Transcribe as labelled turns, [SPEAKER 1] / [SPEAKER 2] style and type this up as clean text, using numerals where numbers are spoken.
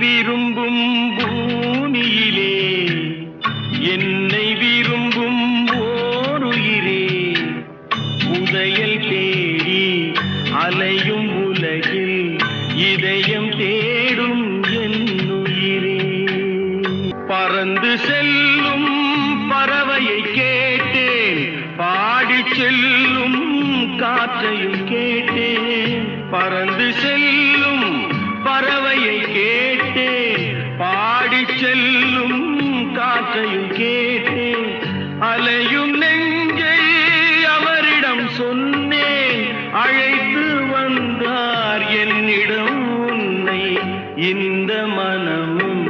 [SPEAKER 1] விரும்பும் பூமியிலே என்னை விரும்பும் ஓருயிரே உதயல் தேடி அலையும் உலகில் இதயம் தேடும் என்னுயிரே. பறந்து செல்லும் பறவையை கேட்டேன், பாடிச் செல்லும் காற்றையும் கேட்டேன். பறந்து செல்லும் பறவையை கேட்டேன், பாடிச் செல்லும் காற்றையும் கேட்டேன். அலையும் நெஞ்சை அவரிடம் சொன்னேன், அழைத்து வந்தார் என்னிடம் உன்னை. இந்த மனமும்